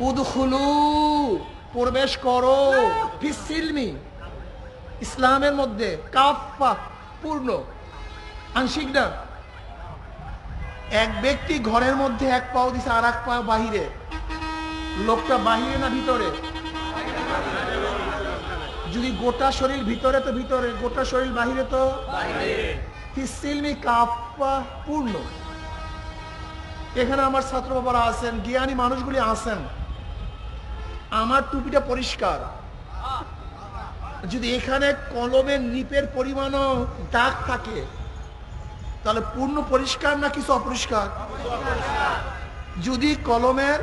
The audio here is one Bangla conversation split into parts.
উদখুলু প্রবেশ করো ফিসসিলমি ইসলামের মধ্যে কাফা পূর্ণ আংশিক না। এক ব্যক্তি ঘরের মধ্যে এক পাও দিছে আর এক পাও বাহিরে, লোকটা বাহিরে না ভিতরে? যদি গোটা শরীর ভিতরে তো ভিতরে, গোটা শরীর বাহিরে তো বাহিরে। ফিসসিলমি কাফা পূর্ণ। এখানে আমার ছাত্র বাবারা আছেন, জ্ঞানী মানুষগুলি আছেন, আমার টুপিটা পরিষ্কার, যদি এখানে কলমের নিপের পরিমাণও দাগ থাকে তাহলে পূর্ণ পরিষ্কার না কিছু অপরিষ্কার? যদি কলমের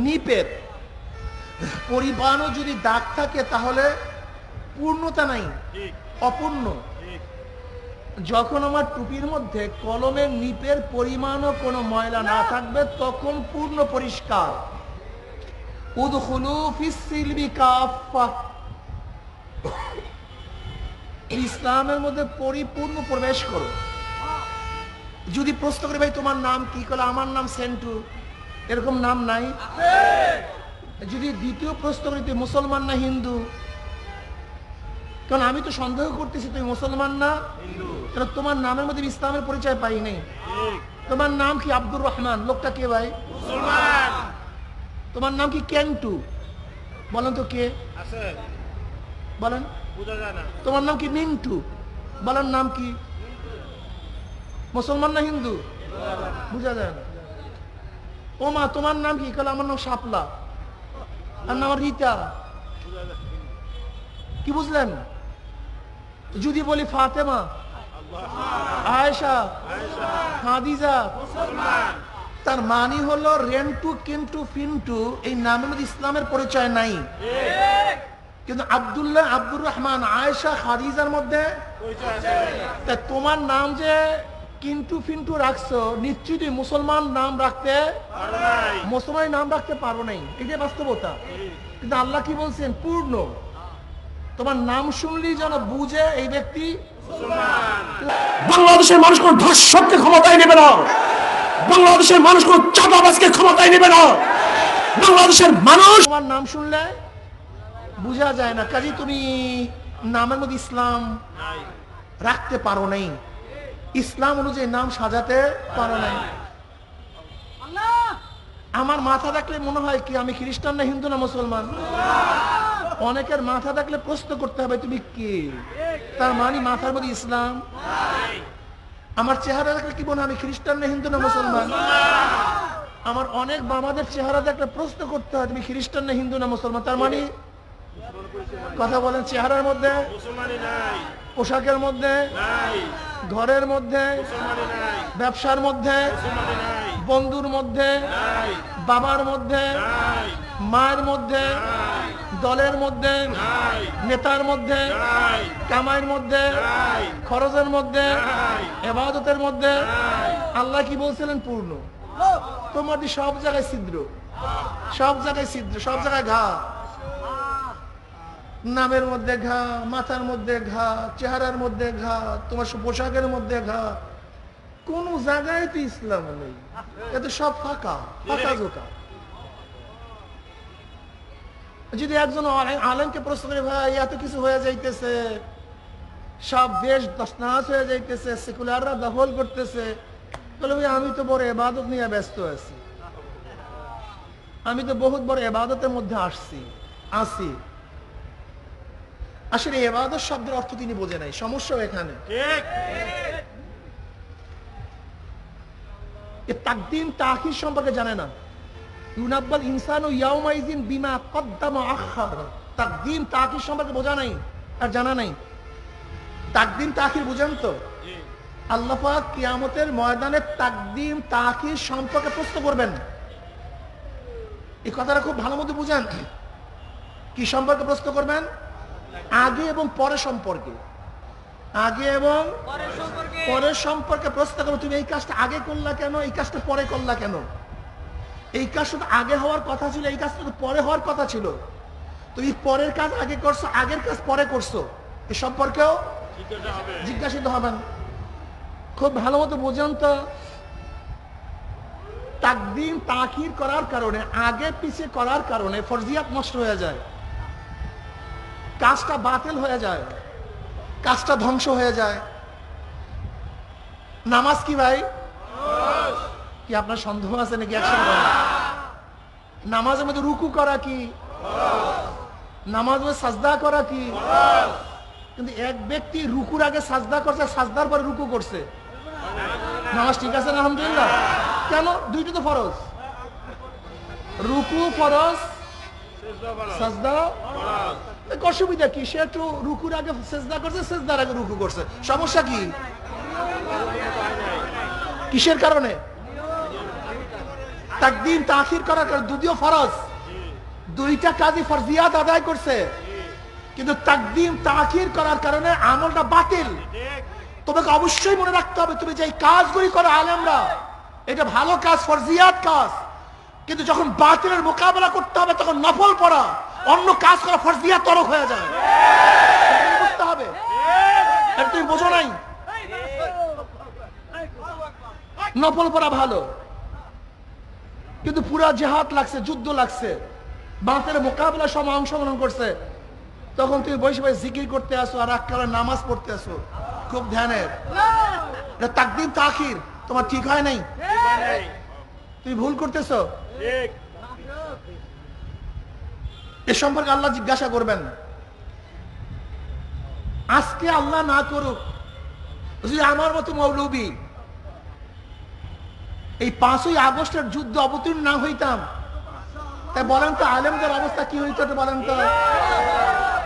নিপের পরিমাণও যদি দাগ থাকে তাহলে পূর্ণতা নাই, অপূর্ণ। যখন আমার টুপির মধ্যে কলমের নিপের পরিমাণও কোনো ময়লা না থাকবে তখন পূর্ণ পরিষ্কার। উদখুলু ফিসসিলমি কাফা, ইসলামের মধ্যে পরিপূর্ণ প্রবেশ করো। যদি প্রশ্ন করে ভাই তোমার নাম কি, বলে আমার নাম সেন্টু, এরকম নাম নাই? যদি দ্বিতীয় প্রশ্ন করি তুই মুসলমান না হিন্দু, কারণ আমি তো সন্দেহ করতেছি তুই মুসলমান না হিন্দু, কারণ তোমার নামের মধ্যে ইসলামের পরিচয় পাই নাই। তোমার নাম কি আব্দুর রহমান, লোকটা কে ভাই? মুসলমান। তোমার নাম কি কেন্টু, বলেন তো কে? বলেন। তোমার নাম কি মিন্টু, বলেন নাম কি? মুসলমান না হিন্দু? বুঝা যায় না। ও মা তোমার নাম কি? কাল আমার নাম শাপলা, আর নাম রীতা, কি বুঝলেন? যদি বলি ফাতেমা, আয়েশা, খাদিজা, তার মানে হলো রেন্টু কিন্টু ফিন্টু এই নামের মধ্যে ইসলামের পরিচয় নাই। কিন্তু আব্দুল্লাহ, আব্দুর রহমান, আয়েশা, খাদিজার মধ্যে তোমার নাম যে কিন্টু ফিন্টু রাখছো, নিশ্চয়ই মুসলমান নাম রাখতে মুসলমান নাম রাখতে পারো নাই, এটাই বাস্তবতা। কিন্তু আল্লাহ কি বলছেন? পূর্ণ। তোমার নাম শুনলেই যেন বুঝে এই ব্যক্তি বাংলাদেশের মানুষ কোন ধর্ষককে ক্ষমতায় নেবে না, বাংলাদেশের মানুষ কোন চাঁদাবাজকে ক্ষমতায় নেবে না। বাংলাদেশের মানুষ তোমার নাম শুনলে বুঝা যায় না, কাজে তুমি নামের মধ্যে ইসলাম রাখতে পারো নাই, ইসলাম অনুযায়ী নাম সাজাতে পারো নাই। আমার মাথা দেখলে মনে হয় কি আমি খ্রিস্টান না হিন্দু না মুসলমান? অনেকের মাথা দেখলে প্রশ্ন করতে হবে তুমি কে, তার মানে মাথার মধ্যে ইসলাম। আমার চেহারা দেখলে কি মনে হয় আমি খ্রিস্টান না হিন্দু না মুসলমান? আমার অনেক বাবাদের চেহারা দেখলে প্রশ্ন করতে হয় তুমি খ্রিস্টান না হিন্দু না মুসলমান, তার মানে কথা বলেন চেহারার মধ্যে, পোশাকের মধ্যে, ঘরের মধ্যে, ব্যবসার মধ্যে, বন্ধুর মধ্যে, বাবার মধ্যে, মায়ের মধ্যে, দলের মধ্যে, নেতার মধ্যে, কামাইয়ের মধ্যে, খরচের মধ্যে, ইবাদতের মধ্যে। আল্লাহ কি বলছিলেন? পূর্ণ। তোমার সব জায়গায় ছিদ্র, সব জায়গায় ছিদ্র, সব জায়গায় ঘা, নামের মধ্যে ঘা, মাথার মধ্যে ঘা, চেহারার মধ্যে ঘা, তোমার পোশাকের মধ্যে ঘা, কোন জায়গায় তো ইসলাম নেই, এত সব ফাঁকা, ফাঁকা জোকা। যদি একজন আলেমকে প্রশ্ন করে ভাই এত কিছু হয়ে যাইতেছে, সব দেশ তছনছ হয়ে যাইতেছে, সেকুলাররা দখল করতেছে, বলে ভাই আমি তো বড় ইবাদত নিয়ে ব্যস্ত আছি, আমি তো বহুত বড় ইবাদতের মধ্যে আসি। আসলে ইবাদত শব্দের অর্থ তিনি বোঝে নাই, সমস্যা এখানে। তাকদিম তাখির সম্পর্কে জানে না। ইউনাব্বাল ইনসানু ইয়াউমাইযিন বিমা কদ্দামা আখার, তাকদিম তাখির সম্পর্কে বোঝা নাই আর জানা নাই। তাকদিম তাখির বুঝেন তো? আল্লাহ পাক কিয়ামতের ময়দানে তাকদিম তাখির সম্পর্কে প্রশ্ন করবেন। এই কথাটা খুব ভালো মতো বুঝেন। কি সম্পর্কে প্রশ্ন করবেন? আগে এবং পরে সম্পর্কে। আগে এবং পরের সম্পর্কে প্রশ্ন করো, তুমি এই কাজটা আগে করলা কেন, এই কাজটা পরে করলা কেন? এই কাজটা তো আগে হওয়ার কথা ছিল, এই কাজটা তো পরে হওয়ার কথা ছিল, তুমি পরের কাজ আগে করছো, আগের কাজ পরে করছো, এ সম্পর্কেও জিজ্ঞাসিত হবেন। খুব ভালো মতো বোঝেন তো। তাকদিম তাখির করার কারণে, আগে পিছে করার কারণে ফরজিয়াত নষ্ট হয়ে যায়, কাজটা বাতিল হয়ে যায়, কাজটা ধ্বংস হয়ে যায়। নামাজ কি ভাই? কি আপনার সন্দেহ আছে নাকি? একসাথে বলেন। নামাজের মধ্যে রুকু করা কি? নামাজের মধ্যে সাজদা করা কি? কিন্তু এক ব্যক্তি রুকুর আগে সাজদা করছে, সাজদার পরে রুকু করছে, নামাজ ঠিক আছে না? আলহামদুলিল্লাহ। কেন? দুইটা তো ফরজ, রুকু ফরজ, সাজদা। অসুবিধা কি? সে একটু রুকুর আগে সাজদা করছে, সাজদার আগে রুকু করছে, সমস্যা কি? কিসের কারণে? তাকদিম তাখির করার কারণে। দুটিও ফরজ, দুইটা কাজই ফরজিয়াত আদায় করছে, কিন্তু তাকদিম তাখির করার কারণে আমলটা বাতিল। তোমাকে অবশ্যই মনে রাখতে হবে, তুমি যে কাজগুলি করো আলেমরা, এটা ভালো কাজ, ফরজিয়াত কাজ, কিন্তু যখন বাতিলের মোকাবেলা করতে হবে তখন নফল পড়া, অন্য কাজ করা ফরজিয়াত তরক হয়ে যায়। বুঝতে হবে, এটা তুমি বোঝো নাই। নফল পড়া ভালো, কিন্তু পুরা জেহাদ লাগছে, যুদ্ধ লাগছে, বাতিলের মোকাবেলা সময় অংশগ্রহণ করছে, তখন তুমি বসে বসে জিকির করতে আসো আর রাত নামাজ পড়তে আসো। খুব ধ্যানের, তাকদিম তাখির তোমার ঠিক হয় নাই, তুমি ভুল করতেছো। এ সম্পর্কে আল্লাহ জিজ্ঞাসা করবেন। আজকে আল্লাহ না করুক, যদি আমার মতো মৌলবী এই 5ই আগস্টের যুদ্ধ অবতীর্ণ না হইতাম, তাই বলেন তো আলেমদের অবস্থা কি হইতো? বলেন তো।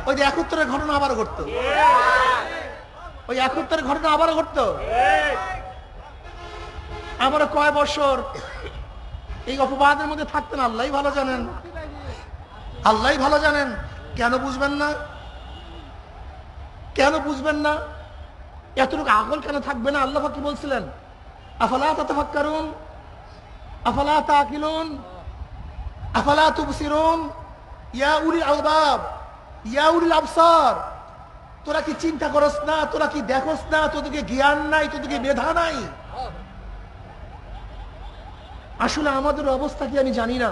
ওই যে 71-এর ঘটনা আবার ঘটতো, ওই 71-এর ঘটনা আবার ঘটতো। আমরা কয় বছর এই অপবাদের মধ্যে থাকতেন, আল্লাহ ভালো জানেন, আল্লাহ ভালো জানেন। কেন বুঝবেন না? কেন বুঝবেন না? এতটুকু আকল কেন থাকবে না? আল্লাহ কি বলছিলেন? আফালা তাতাফাক্কারুন, আফালা তাকিলুন, আফালা তুবসিরুন, ইয়া উলিল আলবাব, ইয়া উলিল আবসার। তোরা কি চিন্তা করস না? তোরা কি দেখোস না? তোদেরকে জ্ঞান নাই, তোদেরকে মেধা নাই? আসলে আমাদের অবস্থা কি আমি জানি না।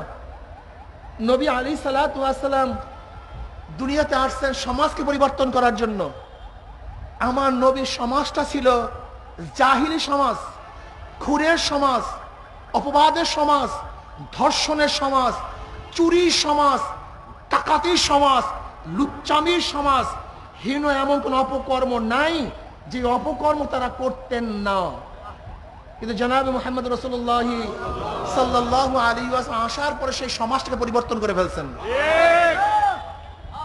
নবী আলাইহিস সালাতু ওয়াস সালাম দুনিয়াতে আসছেন সমাজকে পরিবর্তন করার জন্য। আমার নবীর সমাজটা ছিল জাহিলি সমাজ, খুনের সমাজ, অপবাদের সমাজ, ধর্ষণের সমাজ, চুরির সমাজ, ডাকাতির সমাজ, লুচ্চামির সমাজ। হীন এমন কোন অপকর্ম নাই যে অপকর্ম তারা করতেন না। কিন্তু জনাবে মুহাম্মদ রাসূলুল্লাহ সাল্লাল্লাহু আলাইহি ওয়াসাল্লাম আসার পরে সেই সমাজটাকে পরিবর্তন করে ফেলছেন।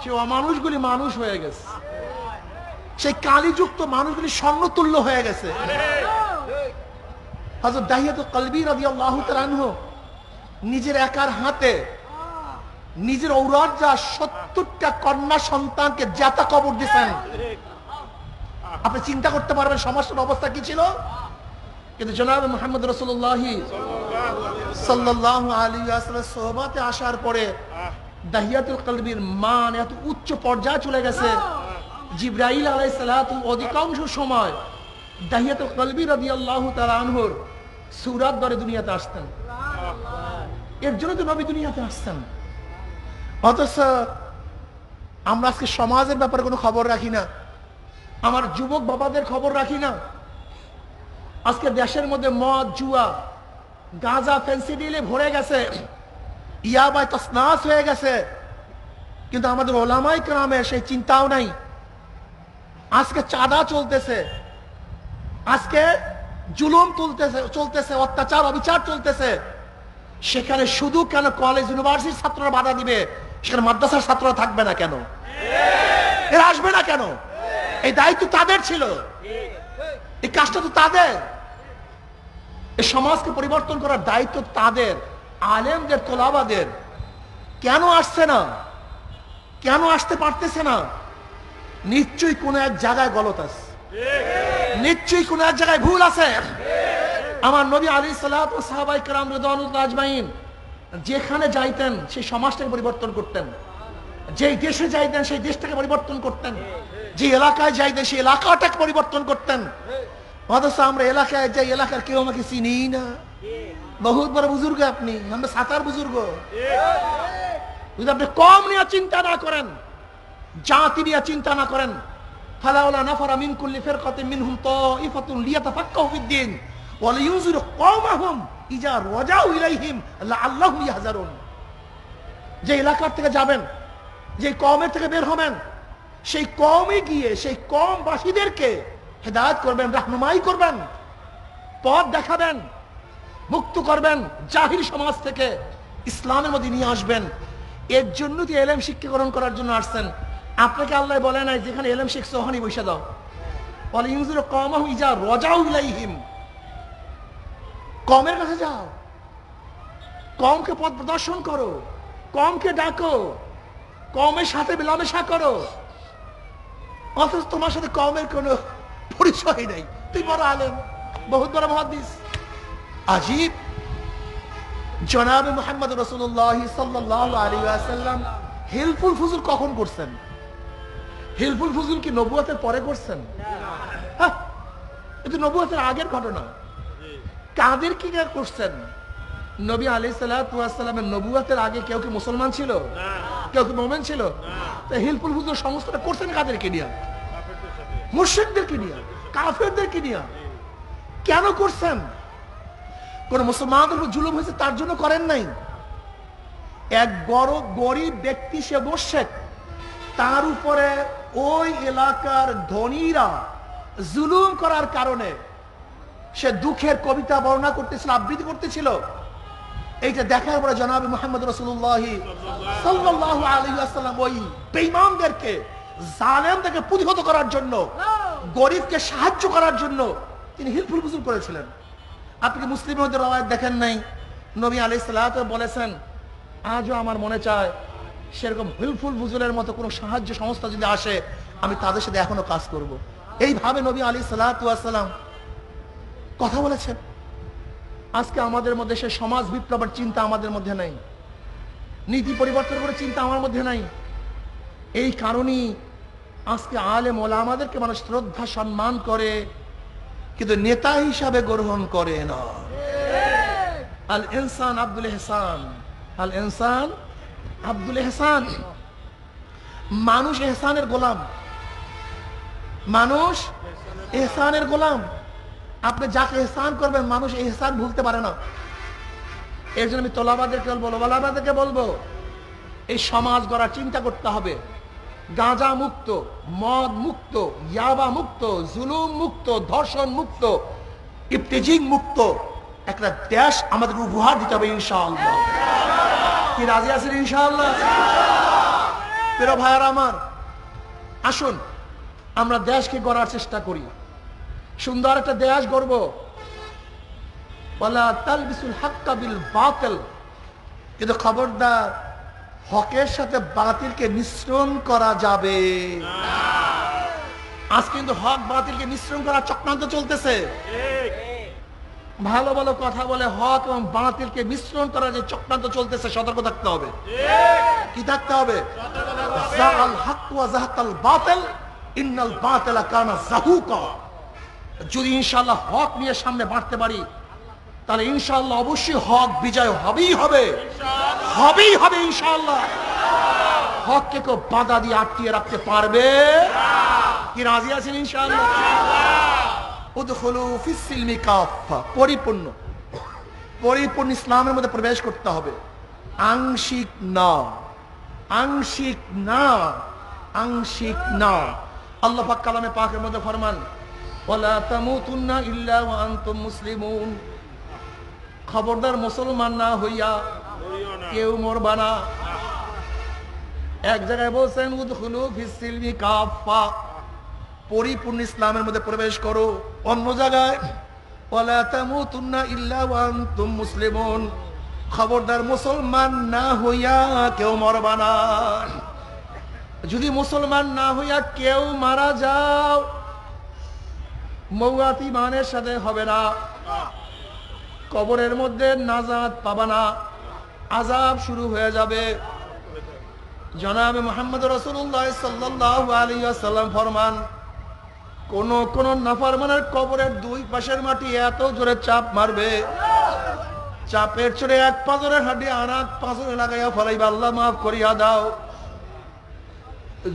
সেই অমানুষগুলি মানুষ হয়ে গেছে, সেই কালিযুক্ত মানুষগুলি স্বর্ণতুল্য হয়ে গেছে। হযরত দাহিয়াতুল কলবী রাদিয়াল্লাহু তাআলা আনহু নিজের একার হাতে নিজের ঔরজ্জা 70টা কন্যা সন্তানকে জাতা কবর দিয়েছেন। আপনি চিন্তা করতে পারবেন সমাজের অবস্থা কি ছিল। কিন্তু জনাব মুহাম্মদ রাসূলুল্লাহ সাল্লাল্লাহু আলাইহি ওয়াসাল্লাম সোহবতে আসার পরে দাহিয়াতুল কলবীর মান এত উচ্চ পর্যায়ে চলে গেছে, জিবরাইল আলাইহিস সালাতু অধিকাংশ সময় দাহিয়াতুল কলবী রাদিয়াল্লাহু তাআলা আনহুর সূরাত ধরে দুনিয়াতে আসতেন। এর জন্য তো নবী দুনিয়াতে আসছেন। অথচ আমরা আজকে সমাজের ব্যাপারে কোনো খবর রাখি না, আমার যুবক বাবাদের খবর রাখি না। আজকে দেশের মধ্যে মদ, জুয়া, গাঁজা, ফেন্সিডিলে ভরে গেছে, ইয়াবায় তসনাস হয়ে গেছে, কিন্তু আমাদের ওলামায়ে কেরামের সেই চিন্তাও নাই। আজকে চাঁদা চলতেছে, আজকে জুলুম চলতেছে, অত্যাচার অবিচার চলতেছে। সেখানে শুধু কেন কলেজ ইউনিভার্সিটির ছাত্ররা বাধা দিবে, সেখানে মাদ্রাসার ছাত্ররা থাকবে না কেন? এরা আসবে না কেন? এই দায়িত্ব তাদের ছিল, এই কাজটা তো তাদের। এই সমাজকে পরিবর্তন করার দায়িত্ব তাদের, আলেমদের, তোলাবাদের। কেন আসছে না? কেন আসতে পারতেছে না? নিশ্চয়ই কোনো এক জায়গায় গলত আছে, নিশ্চয়ই কোনো এক জায়গায় ভুল আছে। আমার নবী আলাইহিস সালাতু ওয়াস সাহাবায়ে কেরাম রিদওয়ানুল্লাহ আজমাইন যেখানে যাইতেন সেই সমাজটাকে পরিবর্তন করতেন, যেই দেশে যাইতেন সেই দেশটাকে পরিবর্তন করতেন, যে এলাকায় যাইতেন সেই এলাকাটাকে পরিবর্তন করতেন। অথচ আমরা এলাকায় যাই, এলাকার কেউ আমাকে চিনি না, বহুত বড় বুজুর্গ আপনি, আমরা সাতার বুজুর্গ। যদি আপনি কম নিয়ে চিন্তা না করেন, জাতি নিয়ে চিন্তা না করেন, ফালাউলা নাফারা মিন কুল্লি ফিরকাতিন মিনহুম তাইফাতুন লিয়াতাফাক্কাহু ফিদ-দ্বীন ওয়া লিয়ুনযিরু কওমাহুম ইযা রাজাউ ইলাইহিম লাআল্লাহুম ইয়াহযারুন। যে এলাকার থেকে যাবেন, যে কওমের থেকে বের হবেন, সেই কওমে গিয়ে সেই কওমবাসীদেরকে হেদায়েত করবেন, রাহনুমাই করবেন, পথ দেখাবেন, মুক্ত করবেন, জাহিল সমাজ থেকে ইসলামের মধ্যে নিয়ে আসবেন। এর জন্য যে এলেম শিক্ষাকরণ করার জন্য আসছেন। আপনাকে আল্লাহ বলে নাই যেখানে এলেম শিখছো ওখানে বসে দাও। ওয়ালা ইউনযিরু কওমাহুম ইযা রাজাউ ইলাইহিম, কওমের কাছে যাও, কওমকে পথ প্রদর্শন করো, কওমকে ডাকো, কওমের সাথে মেলামেশা করো। অথচ তোমার সাথে কওমের কোনো পরিচয় নেই, তুই বড় আলেম, বহুত বড় মুহাদ্দিস। আজীব, জনাবে মুহাম্মদ রাসূলুল্লাহ সাল্লাল্লাহু আলাইহি ওয়াসাল্লাম হিলফুল ফুজুল কখন করছেন? হিলফুল ফুজুল কি নবুয়তের পরে করছেন? হ্যাঁ, এটা নবুয়তের আগের ঘটনা। কাদের কি করছেন? নবী আলাইহিস সালাতু ওয়াস সালামের নবুয়তের আগে কেউ কি মুসলমান ছিল? কেউ কি মুমিন ছিল? তো হিলফুল ফুজুল সমস্তটা করছেন কাদেরকে নিয়ে? মুশরিকদেরকে নিয়ে, কাফেরদেরকে নিয়ে। কেন করছেন? কোন মুসলমানদের উপর জুলুম হয়েছে তার জন্য করেন নাই। এক বড় গরিব ব্যক্তি, সে মুশরিক, তার উপরে ওই এলাকার ধনীরা জুলুম করার কারণে সে দুঃখের কবিতা বর্ণনা করতেছিল, আবৃত্তি করতেছিল। এইটা দেখার পরে জনাবে মুহাম্মদ রাসূলুল্লাহ সাল্লাল্লাহু আলাইহি ওয়াসাল্লাম ওই বেঈমানদেরকে, জালেমদেরকে প্রতিহত করার জন্য, গরিবকে সাহায্য করার জন্য তিনি হিলফুল ফুজুল করেছিলেন। আপনি কি মুসলিমের মধ্যে রওয়ায়াত দেখেন নাই? নবী আলাইহিস সালাতু বলেছেন, আজও আমার মনে চায় সেরকম হিলফুল ফুজুলের মতো কোনো সাহায্য সংস্থা যদি আসে, আমি তাদের সাথে এখনো কাজ করব। এইভাবে নবী আলাইহিস সালাতু ওয়াসসালাম কথা বলেছেন। আজকে আমাদের মধ্যে সে সমাজ বিপ্লবের চিন্তা আমাদের মধ্যে নাই, নীতি পরিবর্তন করে চিন্তা আমার মধ্যে নাই। এই কারণেই আজকে আলেম ওলামাদেরকে মানুষ শ্রদ্ধা সম্মান করে, কিন্তু নেতা হিসাবে গ্রহণ করে না। আল ইনসান আব্দুল ইহসান, আল ইনসান আব্দুল ইহসান, মানুষ ইহসানের গোলাম, মানুষ ইহসানের গোলাম। আপনি যাকে ইহসান করবেন মানুষ ইহসান ভুলতে পারে না। এর জন্য আমি তোলাবাদেরকে বলবো, ওলামাদেরকে বলবো, এই সমাজ গড়ার চিন্তা করতে হবে। গাঁজা মুক্ত, মদ মুক্ত, ইয়াবা মুক্ত, জুলুম মুক্ত, ধর্ষণ মুক্ত, ইফতিজিং মুক্ত একটা দেশ আমাদের উপহার দিতে হবে ইনশাআল্লাহ। কি রাজি আছেন ইনশাআল্লাহ? প্রিয় ভাইয়ারা আমার, আসুন আমরা দেশকে গড়ার চেষ্টা করি, সুন্দর একটা দেশ গড়ব। ওয়ালা তালবিসুল হাক্কা বিল বাতিল, কিন্তু খবরদার হকের সাথে বাতিলকে মিশ্রণ করা যাবে না। আজ কিন্তু হক বাতিলকে মিশ্রণ করার চক্রান্ত চলতেছে। ভালো ভালো কথা বলে হক এবং বাতিলকে মিশ্রণ করার যে চক্রান্ত চলতেছে, সতর্ক থাকতে হবে। কি থাকতে হবে? যাআল হক ওয়া যাহাকাল বাতিল ইন্নাল বাতিলা কানা যাহুকা। যদি ইনশাআল্লাহ হক নিয়ে সামনে বাড়তে পারি, তাহলে ইনশাআল্লাহ অবশ্যই হক বিজয় হবেই হবে, হবেই হবে ইনশাআল্লাহ। হককে কেউ বাধা দিয়ে আটকিয়ে রাখতে পারবে? কি রাজি আছেন ইনশাআল্লাহ? উদখুলু ফিস সিলমি কাফা, পরিপূর্ণ পরিপূর্ণ ইসলামের মধ্যে প্রবেশ করতে হবে। আংশিক না, আংশিক না, আংশিক না। আল্লাহ পাক কালামে পাকের মধ্যে ফরমান, ওয়ালা তামুতুন্না ইল্লা ওয়া আনতুম মুসলিমুন। খবরদার মুসলমান না হইয়া কেউ মরবা না। এক জায়গায় বলছেন উদখুলু ফিস সিলমি কাফা, পরিপূর্ণ ইসলামের মধ্যে প্রবেশ করো। অন্য জায়গায় ওয়ালা তামুতুন্না ইল্লা ওয়া আনতুম মুসলিমুন, খবরদার মুসলমান না হইয়া কেউ মরবা না। যদি মুসলমান না হইয়া কেউ মারা যাও, মওয়াত ইমানের সাথে হবে না, কবরের মধ্যে নাজাত পাবা না, আযাব শুরু হয়ে যাবে। জনাবে মুহাম্মদ রাসূলুল্লাহ সাল্লাল্লাহু আলাইহি ওয়াসাল্লাম ফরমান, কোন নাফরমানের কবরের দুই পাশের মাটি এত জোরে চাপ মারবে, চাপের চড়ে এক পাঁজরের হাড্ডি আর এক পাঁজরে লাগাইয়া ফলাইবা, আল্লাহ মাফ করিয়া দাও।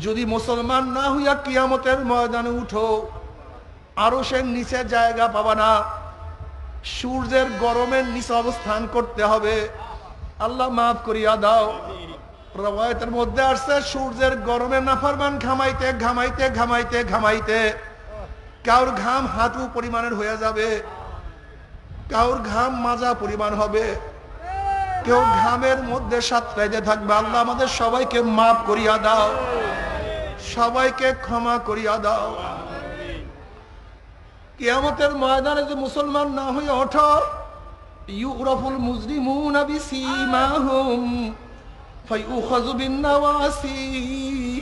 যদি মুসলমান না হইয়া কিয়ামতের ময়দানে উঠো, আরো সে নিচে জায়গা পাবা না, সূর্যের গরমের নিচে অবস্থান করতে হবে। আল্লাহ মাফ করিয়া দাও। রওয়ায়াতের মধ্যে আসছে সূর্যের গরমে নাফরমান ঘামাইতে ঘামাইতে ঘামাইতে ঘামাইতে কাউর ঘাম হাঁটু পরিমাণের হয়ে যাবে, কাউর ঘাম মাজা পরিমাণ হবে, কেউ ঘামের মধ্যে সাঁতরাইতে থাকবে। আল্লাহ আমাদের সবাইকে মাফ করিয়া দাও, সবাইকে ক্ষমা করিয়া দাও। কিয়ামতের ময়দানে যে মুসলমান না হয়ে ওঠো, ইউরাফুল মুজরিমুনা বিসীমাহুম ফায়ুখাযু বিন-নাওয়াসি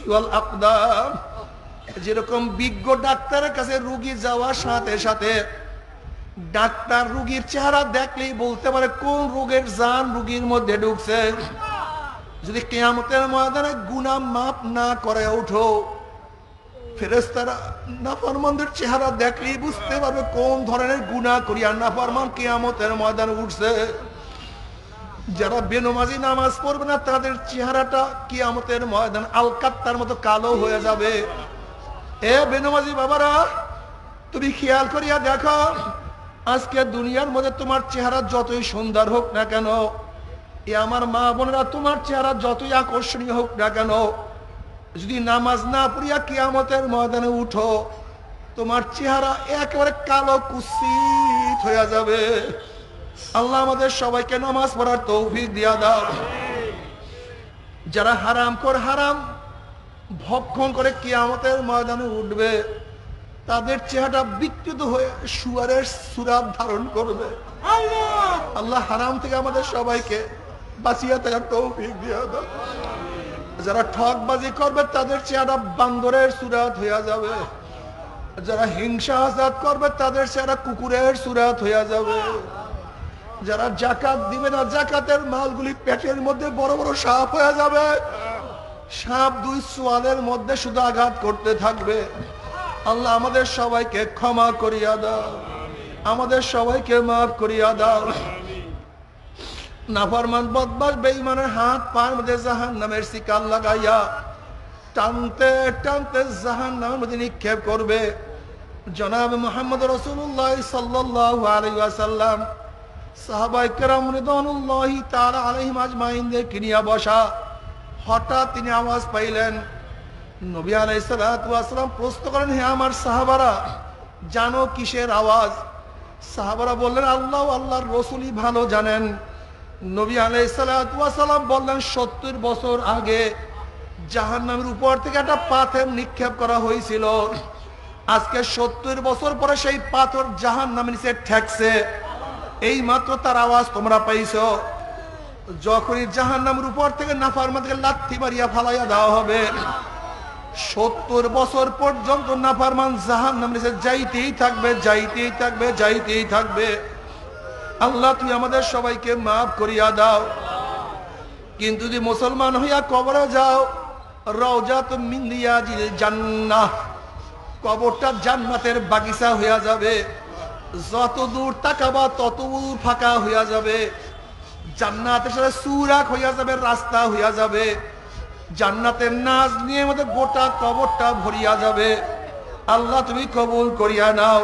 ওয়াল আকদাম। যেরকম বিজ্ঞ ডাক্তারের কাছে রোগী যাওয়ার সাথে সাথে ডাক্তার রোগীর চেহারা দেখলেই বলতে পারে কোন রোগের জান রোগীর মধ্যে ঢুকছে। যদি কিয়ামতের ময়দানে গুনাহ মাফ না করে ওঠো, ফেরেশতারা নাফরমানদের চেহারা দেখলেই বুঝতে পারবে কোন ধরনের গুনাহ করিয়া নাফরমান কিয়ামতের ময়দানে উঠছে। যারা বেনমাজি নামাজ পড়বে না, তাদের চেহারাটা কিয়ামতের ময়দান আলকাত্তার মতো কালো হয়ে যাবে। এ বেনমাজি বাবারা, তুমি খেয়াল করিয়া দেখো, আজকে দুনিয়ার মধ্যে তোমার চেহারা যতই সুন্দর হোক না কেন, এ আমার মা বোনেরা, তোমার চেহারা যতই আকর্ষণীয় হোক না কেন, যদি নামাজ না পড়িয়া কিয়ামতের ময়দানে উঠো, তোমার চেহারা একেবারে কালো কুৎসিত হয়ে যাবে। আল্লাহ আমাদের সবাইকে নামাজ পড়ার তৌফিক দিয়া দাও। যারা হারাম ভক্ষণ করে কিয়ামতের ময়দানে উঠবে, তাদের চেহারা বিকৃত হয়ে শুয়ারের সুরাত ধারণ করবে। আল্লাহ হারাম থেকে আমাদের সবাইকে বাঁচিয়ে থাকার তৌফিক দিয়া দাও। যারা ঠকবাজি করবে, তাদের চেহারা বান্দরের সুরাত হইয়া যাবে। যারা হিংসা হাসাদ করবে, তাদের চেহারা কুকুরের সুরাত হইয়া যাবে। যারা জাকাত দিবে না, জাকাতের মালগুলি পেটের মধ্যে বড় বড় সাপ হয়ে যাবে। সাপ দুই সোয়ালের মধ্যে শুধু আঘাত করতে থাকবে। আল্লাহ আমাদের সবাইকে ক্ষমা করিয়া দাও, আমাদের সবাইকে মাফ করিয়া দাও। নাফরমান বদমাশ বেঈমানের হাত পায়ের মধ্যে জাহান্নামের শিকল লাগাইয়া টানতে টানতে জাহান্নামের মধ্যে নিক্ষেপ করবে। জনাব মুহাম্মদ রাসূলুল্লাহ সাল্লাল্লাহু আলাইহি ওয়াসাল্লাম সাহাবায়ে কেরাম রিদওয়ানুল্লাহি তাআলা আলাইহিম আজমাইনদের কিনিয়া বসা। হঠাৎ তিনি আওয়াজ পাইলেন। নবী আলাইহিস সালাতু ওয়াস সালাম প্রশ্ন করেন, হে আমার সাহাবারা, জানো কিসের আওয়াজ? সাহাবারা বললেন, আল্লাহ আল্লাহর রাসূলই ভালো জানেন। নবী আলাইহিস সালাতু ওয়াস সালাম বললেন, 70 বছর আগে জাহান্নামের উপর থেকে একটা পাথর নিক্ষেপ করা হয়েছিল। আজকে 70 বছর পরে সেই পাথর জাহান্নামের নিচে ঠেকছে। এই মাত্র তার আওয়াজ তোমরা পাইছো। যখনই জাহান্নামের উপর থেকে নাফরমানকে লাথি মারিয়া ফালাইয়া দেওয়া হবে, 70 বছর পর্যন্ত নাফরমান জাহান্নামের নিচে যাইতেই থাকবে, যাইতেই থাকবে, যাইতেই থাকবে। আল্লাহ তুমি আমাদের সবাইকে মাফ করিয়া দাও। কিন্তু যদি মুসলমান হইয়া কবরে যাও, রওজাতুম মিন রিয়াজিল জান্নাহ, কবরটা জান্নাতের বাগিচা হইয়া যাবে। যত দূর তাকাবা তত দূর ফাঁকা হইয়া যাবে। জান্নাতের সাথে সুরাক হইয়া যাবে, রাস্তা হইয়া যাবে। জান্নাতের নাজ নিয়ে আমাদের গোটা কবরটা ভরিয়া যাবে। আল্লাহ তুমি কবুল করিয়া নাও।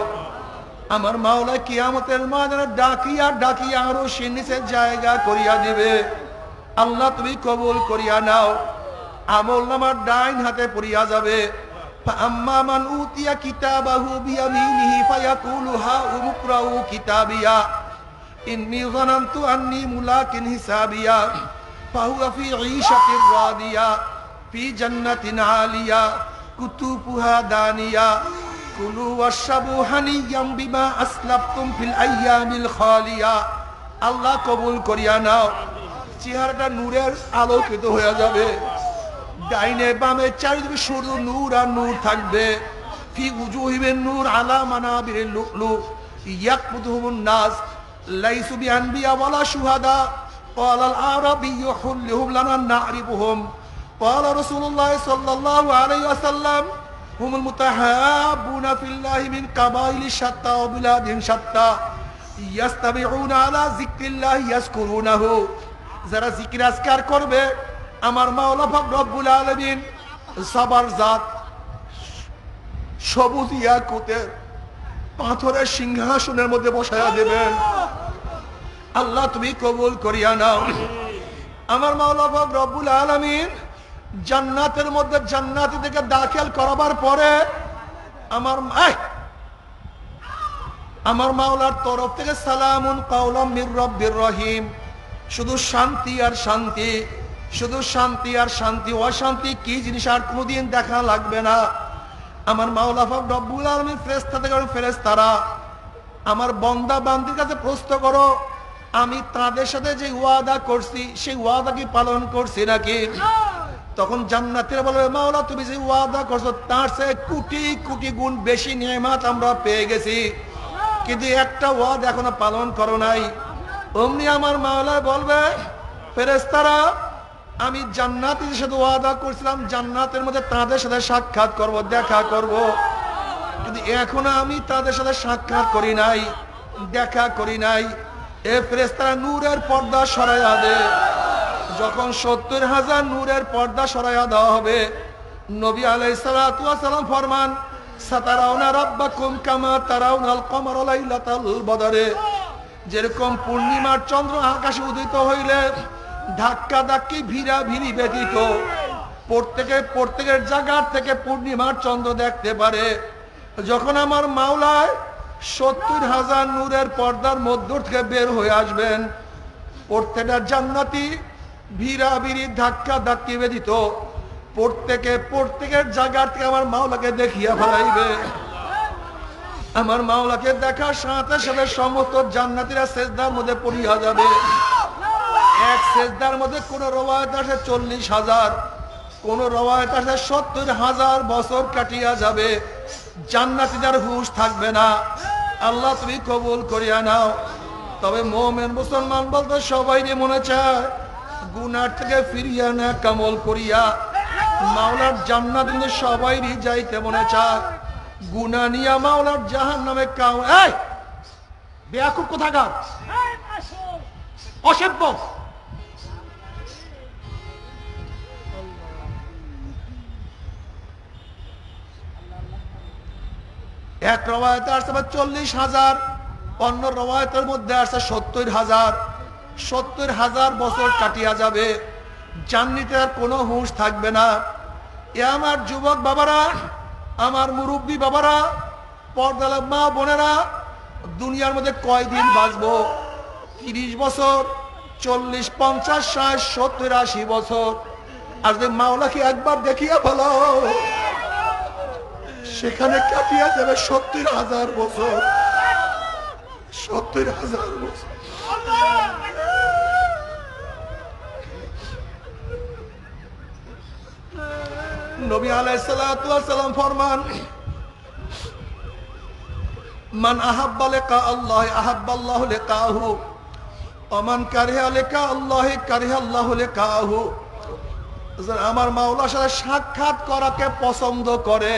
আমার মাওলা কিয়ামতের ময়দানে ডাকিয়া ডাকিয়া আরো সে নিচে জায়গা করিয়া দিবে। আল্লাহ তুমি কবুল করিয়া নাও। আমলনামার ডাইন হাতে পড়িয়া যাবে। ফাআম্মা মান উতিয়া কিতাবাহু বিয়ামিনিহি ফায়াকুলু হা উমকরাউ কিতাবিয়া ইন্নী যানানতু আন্নী মুলাকিন হিসাবিয়া ফাহুয়া ফি ঈশাতির রাদিয়া ফি জান্নাতিন আলিয়া কুতুফুহা দানিয়া কুলু ওয়াশরাবু হানিয়াম বিমা আসলাফতুম ফিল আইয়ামিল খালিয়া। আল্লাহ কবুল করিয়া নাও। চেহারাটা নূরের আলোকিত হয়ে যাবে। ডাইনে বামে চারিদিকে শুধু নূর আর নূর থাকবে। ফি উজুহিহিম নূর আলা মানাবিরিল লুলু ইয়াকবুতুহুমুন নাস লাইসু বিআনবিয়া ওয়ালা শুহাদা ক্বালাল আরাবিয়্যু হুল্লুহুম লানা না'রিফুহুম ক্বালা রাসূলুল্লাহ সাল্লাল্লাহু আলাইহি ওয়াসাল্লাম হুমুল মুতাহাব্বুনা ফিল্লাহি মিন কাবাইলি শাত্তা ওয়া বিলাদিন শাত্তা ইয়াস্তাবিউনা আলা যিকরিল্লাহি ইয়াজকুরুনাহু, যারা জিকির আজকার করবে আমার মাওলা পাক রব্বুল আলামিন সাবার জাত সবুজ ইয়াকুতের পাথরের সিংহাসনের মধ্যে বসায়া দেবেন। আল্লাহ তুমি কবুল করিয়া নাও। আমার মাওলা পাক রব্বুল আলামিন জান্নাতের মধ্যে জান্নাতি থেকে দাখিল করাবার পরে আমার মাওলার তরফ থেকে সালামুন কাওলাম মির রব্বির রহিম, শুধু শান্তি আর শান্তি, শুধু শান্তি আর শান্তি। অশান্তি কি জিনিস আর কোনোদিন দেখা লাগবে না। আমার মাওলা পাক রব্বুল আলামিন ফেরেশতা থেকে ফেরেশতারা আমার বান্দা বান্দির কাছে প্রশ্ন করো, আমি তাদের সাথে যে ওয়াদা করছি সেই ওয়াদা কি পালন করছি নাকি? তখন জান্নাতীরা বলবে, মাওলা তুমি যে ওয়াদা করছো তার চেয়ে কোটি কোটি গুণ বেশি নিয়ামত আমরা পেয়ে গেছি, কিন্তু একটা ওয়াদা এখনো পালন করো নাই। অমনি আমার মাওলা বলবে, ফেরেশতারা আমি জান্নাতীদের সাথে ওয়াদা করছিলাম জান্নাতের মধ্যে তাদের সাথে সাক্ষাৎ করব, দেখা করব, কিন্তু এখনো আমি তাদের সাথে সাক্ষাৎ করি নাই, দেখা করি নাই। এ ফেরেশতারা নূরের পর্দা সরাইয়া দে। যখন 70,000 নূরের পর্দা সরাইয়া দেওয়া হবে, নবী আলাইহিস সালাতু ওয়াস সালাম ফরমান, সাতারাউনা রাব্বাকুম কামা তারাউনাল কমারা লাইলাতাল বদরে, যেরকম পূর্ণিমার চন্দ্র আকাশে উদিত হইলে ধাক্কা ধাক্কি ভিড়া ভিড়ি ব্যতীত প্রত্যেকের জায়গা থেকে পূর্ণিমার চন্দ্র দেখতে পারে, যখন আমার মাওলায় 70,000 নূরের পর্দার মধ্য থেকে বের হয়ে আসবেন, প্রত্যেকটা জান্নাতি ভিড়া ভিড়ি ধাক্কা ধাক্কি ব্যতীত প্রত্যেকের জায়গা থেকে আমার মাওলাকে দেখিয়া ফেলাইবে। আমার মাওলাকে দেখার সাথে সাথে সমস্ত জান্নাতীরা সেজদার মধ্যে পড়িয়া যাবে। এক সেজদার মধ্যে কোন রওয়ায়াত আছে 40,000, কোন রওয়ায়াত আছে 70,000 বছর কাটিয়া যাবে। জান্নাতীদের হুঁশ থাকবে না। আল্লাহ তুমি কবুল করিয়া নাও। তবে মুমিন মুসলমান বলতে সবাই মনে চায় গুনাহ থেকে ফিরিয়া না কামল করিয়া মাওলার জান্নাত কিন্তু সবাইরই যাইতে মনে চায়। গুনাহ নিয়া মাওলার জাহান্নামে কাউ এই বেয়াকুব কোথাকার অসভ্য। এক রওয়ায়াতে আসছে 40,000, অন্য রওয়ায়াতের মধ্যে আসছে 70,000। 70,000 বছর কাটিয়া যাবে, জান্নাতে আর কোনো হুঁশ থাকবে না। এ আমার যুবক বাবারা, আমার মুরব্বী বাবারা, পর্দার মা বোনেরা, দুনিয়ার মধ্যে কয়দিন বাঁচবো? 30 বছর, 40, 50, 60, 70, 80 বছর। আর যদি মাওলাকে একবার দেখিয়া ভালো, সেখানে কাটিয়া যাবে 70,000 বছর। 70,000 বছর। নবী আলাইহিস সালাতু ওয়াস সালাম ফরমান, মান আহাব্বা লিকা আল্লাহ আহাব্বাল্লাহু লিকাহু ওয়া মান কারিহা লিকা আল্লাহ কারিহাল্লাহু লিকাহু। আমার মাওলার সাথে সাক্ষাৎ করাকে পছন্দ করে,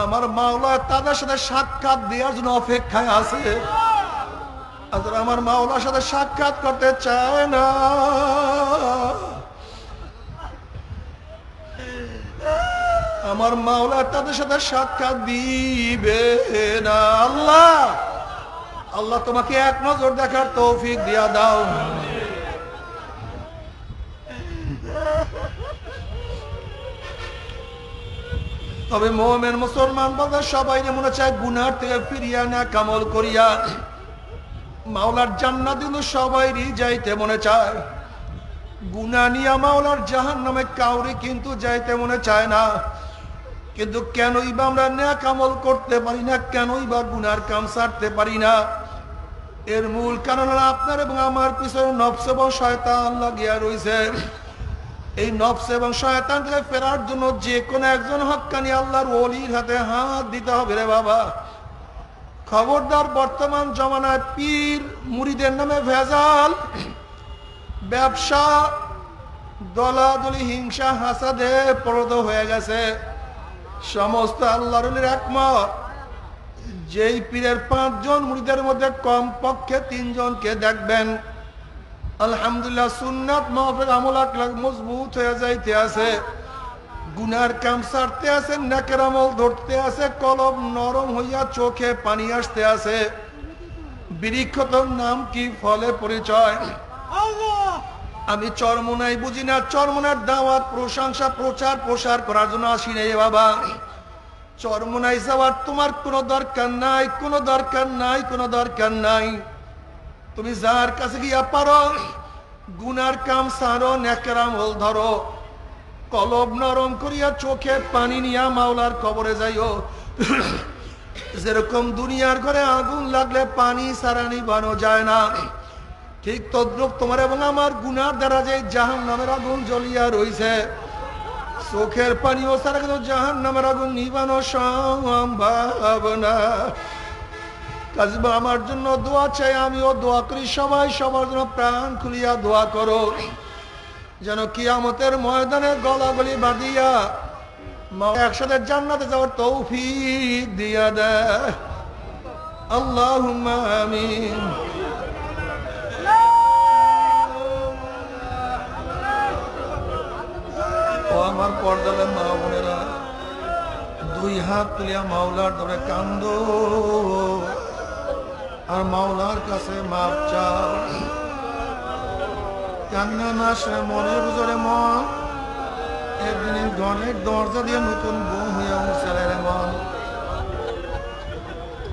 আমার মাওলা তাদের সাথে সাক্ষাৎ দেওয়ার জন্য অপেক্ষায় আছে। আমার মাওলার সাথে সাক্ষাৎ করতে চায় না, আমার মাওলা তাদের সাথে সাক্ষাৎ দিবে না। আল্লাহ আল্লাহ তোমাকে এক নজর দেখার তৌফিক দিয়া দাও। তবে মুমিন মুসলমান বলতে সবাই মনে চায় গুনাহ থেকে ফিরিয়া না কামল করিয়া মাওলার জান্নাত কিন্তু সবাইরই যাইতে মনে চায়। গুনাহ নিয়া মাওলার জাহান্নামে কাউরি কিন্তু যাইতে মনে চায় না। কিন্তু কেনই বা আমরা নেক আমল করতে পারি না, কেনই বা গুনার কাম ছাড়তে পারি না? এর মূল কারণ হলো আপনার এবং আমার পিছনে নফস এবং শয়তান লাগিয়া রয়েছে। এই নফস এবং শয়তান থেকে ফেরার জন্য যে কোনো একজন হক্কানি আল্লাহর ওলির হাতে হাত দিতে হবে রে বাবা। খবরদার, বর্তমান জমানায় পীর মুরিদের নামে ভেজাল, ব্যবসা, দলাদলি, হিংসা, হাসাদে পরদ হয়ে গেছে। সমস্ত আল্লাহর ওলির একমত যেই পীরের 5 জন মুরিদের মধ্যে কম পক্ষে 3 জনকে দেখবেন আলহামদুলিল্লাহ সুন্নাত মাহফিল আমল আকলাক মজবুত হয়ে যাইতে আছে, গুনার কাম ছাড়তে আছে, নেকের আমল ধরতে আছে, কলব নরম হইয়া চোখে পানি আসতে আছে। বৃক্ষতর নাম কি, ফলে পরিচয়। আমি চরমোনাই বুঝি না, চরমোনার দাওয়াত প্রশংসা প্রচার প্রসার করার জন্য আসি নাই বাবা। চরমোনাই যাওয়ার তোমার কোনো দরকার নাই, কোনো দরকার নাই, কোনো দরকার নাই। তুমি যার কাছে গিয়া পারো গুনার কাম সারো, নেকের আমল ধরো, কলব নরম করিয়া চোখে পানি নিয়া মাওলার কবরে যাইও। যেরকম দুনিয়ার ঘরে আগুন লাগলে পানি ছাড়া নিভানো যায় না, ঠিক তদ্রুপ তোমার এবং আমার গুনার দ্বারা যে জাহান্নামের আগুন জ্বলিয়া রইছে, চোখের পানিও ছাড়া কিন্তু জাহান্নামের আগুন নিভানো সম্ভব না। কাজবা আমার জন্য দোয়া চাই, আমিও দোয়া করি, সবাই সবার জন্য প্রাণ খুলিয়া দোয়া করো, যেন কিয়ামতের ময়দানে গলাগলি বাঁধিয়া একসাথে জান্নাতে যাওয়ার তৌফিক দিয়া দেয়। আল্লাহুম্মা আমিন। ও আমার পর্দালে মা বোনেরা, 2 হাত তুলিয়া মাওলার ধরে কান্দো আর মাওলার কাছে মাপ চাও। কান্না না সে মনের ভিতরে মন একদিন ঘরের দরজা দিয়ে নতুন বউ হইয়া উঠছে মন।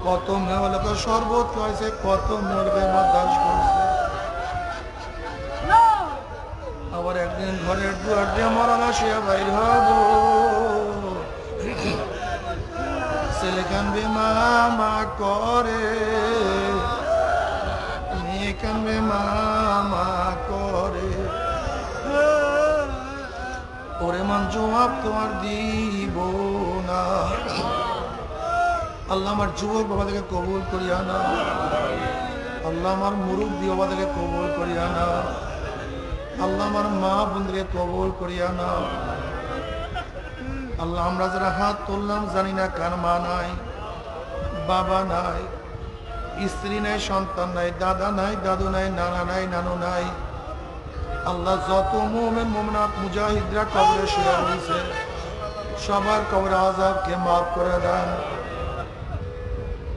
কত মেয়ে লোকের শরবত খাইছে, কত মরবে মাদাস করছে, আবার একদিন ঘরের দুয়ার দিয়ে মরণ আসিয়া বাইর হব। ছেলে কানবে মা মা করে, মেয়ে কানবে মা মা করে। ওরে মান জবাব তোমার দিব না। আল্লাহ আমার যুবক বাবাদেরকে কবুল করিয়া না, আল্লাহ আমার মুরব্বী বাবাদেরকে কবুল করিয়া না, আল্লাহ আমার মা বোনদেরকে কবুল করিয়া না। আল্লাহ আমরা যারা হাত তুললাম জানি না কার মা নাই, বাবা নাই, স্ত্রী নাই, সন্তান নাই, দাদা নাই, দাদু নাই, নানা নাই, নানু নাই। আল্লাহ যত মুমিন মুমিনাত মুজাহিদরা কবরে শুয়ে রয়েছে সবার কবরে আযাবকে মাফ করে দেন।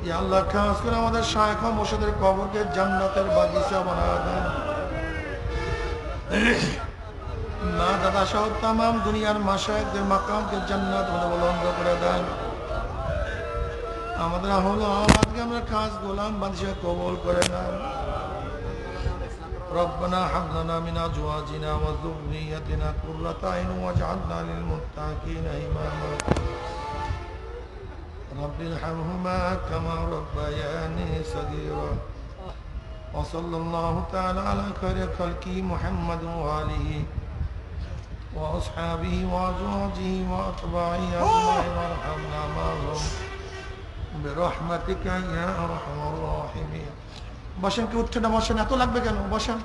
ইয়া আল্লাহ খাস করে আমাদের শায়েখ ও মুর্শিদের কবরকে জান্নাতের বাগিচা বানায় দেন। মা দাদা সহ তামাম দুনিয়ার মাশায়েখদের মাকামকে জান্নাত বুলন্দ করে দেন। আমাদের হলো আমাদেরকে আমরা খাস গোলাম বাদশা কবুল করে নেন। ربنا هب لنا من ازواجنا وذريتنا قرة اعين واجعلنا للمتقين اماما رب ارحمهما كما ربياني صغيرا وصلى الله تعالى على خير خلقه محمد وآله وأصحابه وأزواجه وأتباعه أجمعين وارحمنا معهم برحمتك يا أرحم الراحمين। বসেন, কি উঠছে না? বসেন, এত লাগবে কেন? বসেন।